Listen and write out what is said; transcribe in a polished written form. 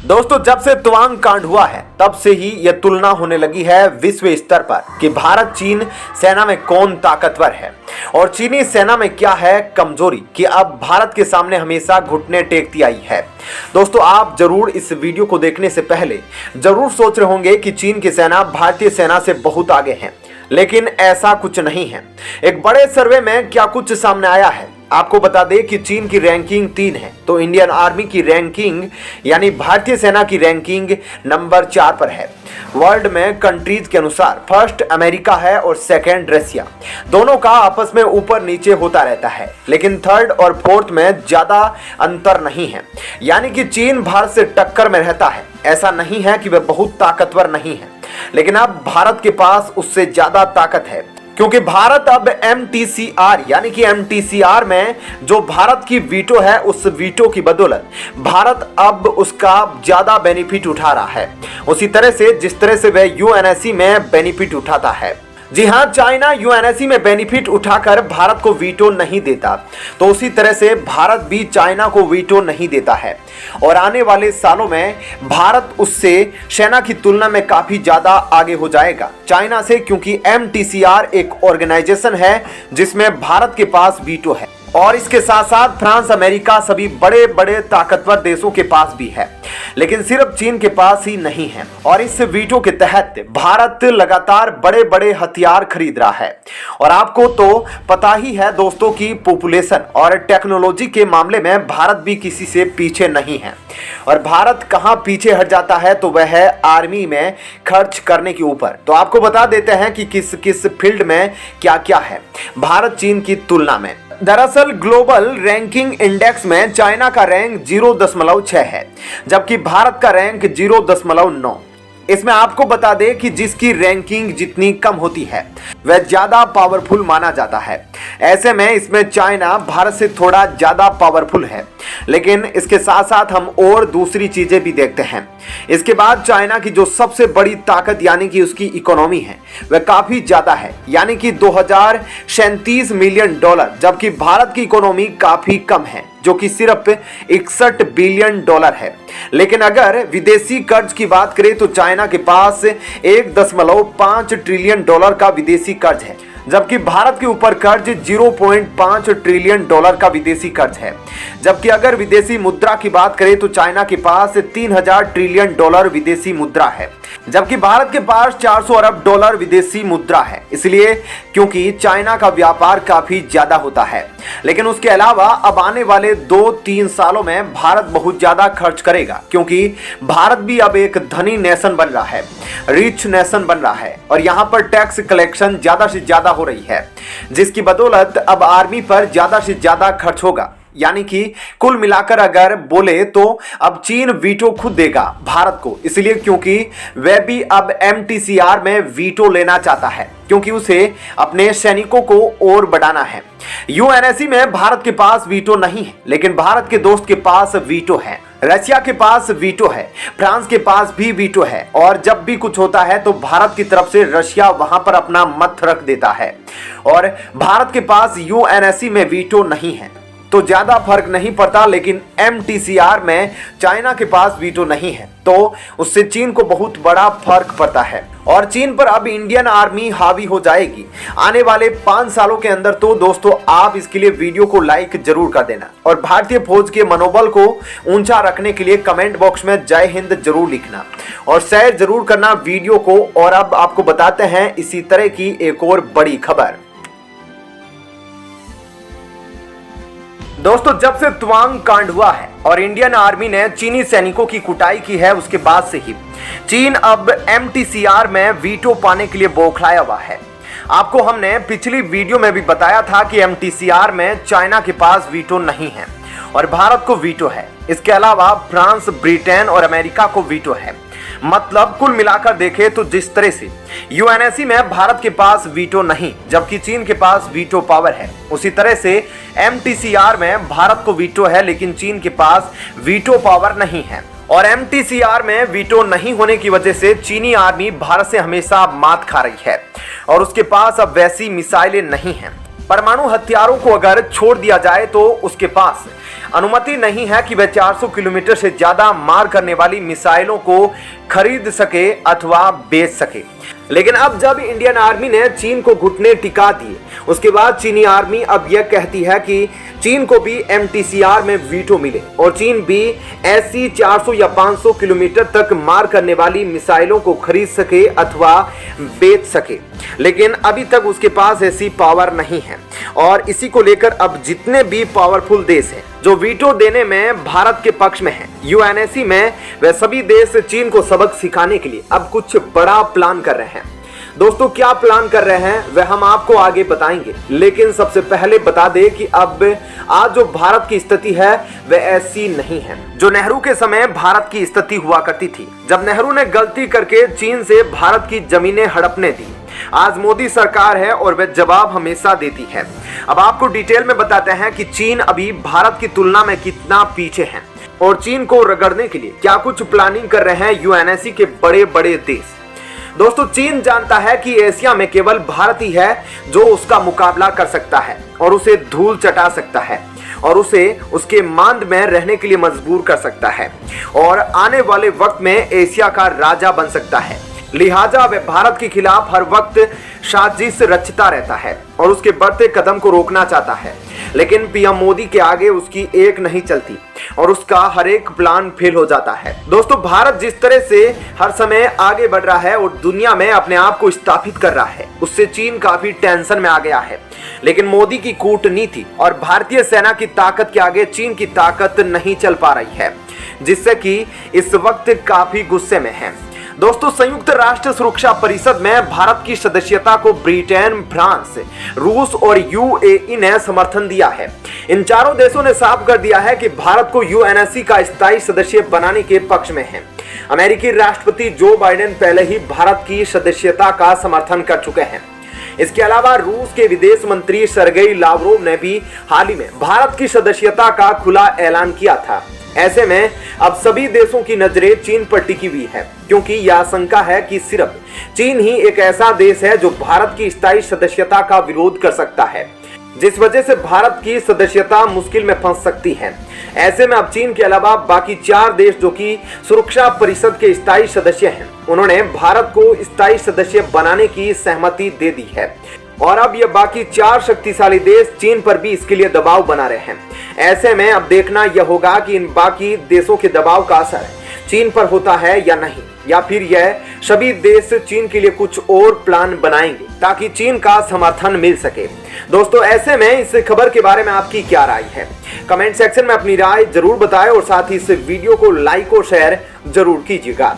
दोस्तों, जब से तवांग कांड हुआ है तब से ही यह तुलना होने लगी है विश्व स्तर पर कि भारत चीन सेना में कौन ताकतवर है और चीनी सेना में क्या है कमजोरी कि अब भारत के सामने हमेशा घुटने टेकती आई है। दोस्तों, आप जरूर इस वीडियो को देखने से पहले जरूर सोच रहे होंगे कि चीन की सेना भारतीय सेना से बहुत आगे है, लेकिन ऐसा कुछ नहीं है। एक बड़े सर्वे में क्या कुछ सामने आया है, आपको बता दें कि चीन की रैंकिंग 3 है तो इंडियन आर्मी की रैंकिंग यानी भारतीय सेना की रैंकिंग नंबर 4 पर है। वर्ल्ड में कंट्रीज के अनुसार फर्स्ट अमेरिका है और सेकंड रशिया। दोनों का आपस में ऊपर नीचे होता रहता है, लेकिन थर्ड और फोर्थ में ज्यादा अंतर नहीं है। यानी कि चीन भारत से टक्कर में रहता है। ऐसा नहीं है कि वह बहुत ताकतवर नहीं है, लेकिन अब भारत के पास उससे ज्यादा ताकत है, क्योंकि भारत अब MTCR यानी कि MTCR में जो भारत की वीटो है उस वीटो की बदौलत भारत अब उसका ज्यादा बेनिफिट उठा रहा है, उसी तरह से जिस तरह से वह UNSC में बेनिफिट उठाता है। जी हां, चाइना UNSC में बेनिफिट उठाकर भारत को वीटो नहीं देता, तो उसी तरह से भारत भी चाइना को वीटो नहीं देता है और आने वाले सालों में भारत उससे सेना की तुलना में काफी ज्यादा आगे हो जाएगा चाइना से, क्योंकि MTCR एक ऑर्गेनाइजेशन है जिसमें भारत के पास वीटो है और इसके साथ साथ फ्रांस, अमेरिका सभी बड़े बड़े ताकतवर देशों के पास भी है, लेकिन सिर्फ चीन के पास ही नहीं है। और इस वीटो के तहत भारत लगातार बड़े बड़े हथियार खरीद रहा है और आपको तो पता ही है दोस्तों की पॉपुलेशन और टेक्नोलॉजी के मामले में भारत भी किसी से पीछे नहीं है। और भारत कहां पीछे हट जाता है तो वह है आर्मी में खर्च करने के ऊपर। तो आपको बता देते हैं कि किस किस फील्ड में क्या क्या है भारत चीन की तुलना में। दरअसल ग्लोबल रैंकिंग इंडेक्स में चाइना का रैंक 0.6 है, जबकि भारत का रैंक 0.9। इसमें आपको बता दें कि जिसकी रैंकिंग जितनी कम होती है वह ज्यादा पावरफुल माना जाता है। ऐसे में इसमें चाइना भारत से थोड़ा ज्यादा पावरफुल है, लेकिन इसके साथ साथ हम और दूसरी चीजें भी देखते हैं। इसके बाद चाइना की जो सबसे बड़ी ताकत यानी कि उसकी इकोनॉमी है वह काफी ज्यादा है, यानी कि 2037 मिलियन डॉलर, जबकि भारत की इकोनॉमी काफी कम है जो कि सिर्फ 61 बिलियन डॉलर है। लेकिन अगर विदेशी कर्ज की बात करें तो चाइना के पास 1.5 ट्रिलियन डॉलर का विदेशी कर्ज है, जबकि भारत के ऊपर कर्ज 0.5 ट्रिलियन डॉलर का विदेशी कर्ज है। जबकि अगर विदेशी मुद्रा की बात करें तो चाइना के पास 3000 ट्रिलियन डॉलर विदेशी मुद्रा है, जबकि भारत के पास 400 अरब डॉलर विदेशी मुद्रा है। इसलिए क्योंकि चाइना का व्यापार काफी ज्यादा होता है, लेकिन उसके अलावा अब आने वाले 2-3 सालों में भारत बहुत ज्यादा खर्च करेगा, क्योंकि भारत भी अब एक धनी नेशन बन रहा है, रिच नेशन बन रहा है और यहाँ पर टैक्स कलेक्शन ज्यादा से ज्यादा हो रही है, जिसकी बदौलत अब आर्मी पर ज्यादा से ज्यादा खर्च होगा। यानी कि कुल मिलाकर अगर बोले तो अब चीन वीटो खुद देगा भारत को, इसलिए क्योंकि वह भी अब MTCR में वीटो लेना चाहता है, क्योंकि उसे अपने सैनिकों को और बढ़ाना है। UNSC में भारत के पास वीटो नहीं है, लेकिन भारत के दोस्त के पास वीटो है, रशिया के पास वीटो है, फ्रांस के पास भी वीटो है और जब भी कुछ होता है तो भारत की तरफ से रशिया वहां पर अपना मत रख देता है और भारत के पास UNSC में वीटो नहीं है, तो ज्यादा फर्क नहीं पड़ता। लेकिन MTCR में चाइना के पास वीटो नहीं है, तो उससे चीन को बहुत बड़ा फर्क पड़ता है और चीन पर अब इंडियन आर्मी हावी हो जाएगी आने वाले 5 सालों के अंदर। तो दोस्तों, आप इसके लिए वीडियो को लाइक जरूर कर देना और भारतीय फौज के मनोबल को ऊंचा रखने के लिए कमेंट बॉक्स में जय हिंद जरूर लिखना और शेयर जरूर करना वीडियो को। और अब आपको बताते हैं इसी तरह की एक और बड़ी खबर। दोस्तों, जब से तवांग कांड हुआ है और इंडियन आर्मी ने चीनी सैनिकों की कुटाई की है, उसके बाद से ही चीन अब MTCR में वीटो पाने के लिए बौखलाया हुआ है। आपको हमने पिछली वीडियो में भी बताया था कि MTCR में चाइना के पास वीटो नहीं है और भारत को वीटो है। इसके अलावा फ्रांस, ब्रिटेन और अमेरिका को वीटो है। मतलब कुल मिलाकर देखें तो जिस तरह से UNSC में भारत के पास वीटो नहीं, जबकि चीन के पास वीटो पावर है, उसी तरह से MTCR में भारत को वीटो है, लेकिन चीन के पास वीटो पावर नहीं है। और MTCR में वीटो नहीं होने की वजह से चीनी आर्मी भारत से हमेशा मात खा रही है और उसके पास अब वैसी मिसाइलें नहीं हैं। परमाणु हथियारों को अगर छोड़ दिया जाए तो उसके पास अनुमति नहीं है कि वह 400 किलोमीटर से ज्यादा मार करने वाली मिसाइलों को खरीद सके अथवा बेच सके। लेकिन अब जब इंडियन आर्मी ने चीन को घुटने टिका दिए, उसके बाद चीनी आर्मी अब यह कहती है कि चीन को भी MTCR में वीटो मिले और चीन भी ऐसी 400 या 500 किलोमीटर तक मार करने वाली मिसाइलों को खरीद सके अथवा बेच सके। लेकिन अभी तक उसके पास ऐसी पावर नहीं है और इसी को लेकर अब जितने भी पावरफुल देश हैं जो वीटो देने में भारत के पक्ष में हैं UNSC में, वह सभी देश चीन को सबक सिखाने के लिए अब कुछ बड़ा प्लान कर रहे हैं। दोस्तों, क्या प्लान कर रहे हैं वह हम आपको आगे बताएंगे, लेकिन सबसे पहले बता दें कि अब आज जो भारत की स्थिति है वह ऐसी नहीं है जो नेहरू के समय भारत की स्थिति हुआ करती थी, जब नेहरू ने गलती करके चीन से भारत की जमीनें हड़पने दी। आज मोदी सरकार है और वह जवाब हमेशा देती है। अब आपको डिटेल में बताते हैं कि चीन अभी भारत की तुलना में कितना पीछे है और चीन को रगड़ने के लिए क्या कुछ प्लानिंग कर रहे हैं UNSC के बड़े बड़े देश। दोस्तों, चीन जानता है कि एशिया में केवल भारत ही है जो उसका मुकाबला कर सकता है और उसे धूल चटा सकता है और उसे उसके मांद में रहने के लिए मजबूर कर सकता है और आने वाले वक्त में एशिया का राजा बन सकता है। लिहाजा वह भारत के खिलाफ हर वक्त साजिश रचता रहता है और उसके बढ़ते कदम को रोकना चाहता है। लेकिन PM मोदी के आगे उसकी एक नहीं चलती और उसका हर एक प्लान फेल हो जाता है। दोस्तों, भारत जिस तरह से हर समय आगे बढ़ रहा है और दुनिया में अपने आप को स्थापित कर रहा है, उससे चीन काफी टेंशन में आ गया है। लेकिन मोदी की कूटनीति और भारतीय सेना की ताकत के आगे चीन की ताकत नहीं चल पा रही है, जिससे कि इस वक्त काफी गुस्से में है। दोस्तों, संयुक्त राष्ट्र सुरक्षा परिषद में भारत की सदस्यता को ब्रिटेन, फ्रांस, रूस और UAE ने समर्थन दिया है। इन चारों देशों ने साफ कर दिया है कि भारत को UNSC का स्थायी सदस्य बनाने के पक्ष में है। अमेरिकी राष्ट्रपति जो बाइडेन पहले ही भारत की सदस्यता का समर्थन कर चुके हैं। इसके अलावा रूस के विदेश मंत्री सर्गेई लावरोव ने भी हाल ही में भारत की सदस्यता का खुला ऐलान किया था। ऐसे में अब सभी देशों की नजरें चीन पर टिकी हुई है, क्योंकि यह आशंका है कि सिर्फ चीन ही एक ऐसा देश है जो भारत की स्थायी सदस्यता का विरोध कर सकता है, जिस वजह से भारत की सदस्यता मुश्किल में फंस सकती है। ऐसे में अब चीन के अलावा बाकी 4 देश जो कि सुरक्षा परिषद के स्थायी सदस्य हैं, उन्होंने भारत को स्थायी सदस्य बनाने की सहमति दे दी है और अब ये बाकी 4 शक्तिशाली देश चीन पर भी इसके लिए दबाव बना रहे हैं। ऐसे में अब देखना यह होगा कि इन बाकी देशों के दबाव का असर चीन पर होता है या नहीं, या फिर यह सभी देश चीन के लिए कुछ और प्लान बनाएंगे ताकि चीन का समर्थन मिल सके। दोस्तों, ऐसे में इस खबर के बारे में आपकी क्या राय है? कमेंट सेक्शन में अपनी राय जरूर बताएं और साथ ही इस वीडियो को लाइक और शेयर जरूर कीजिएगा।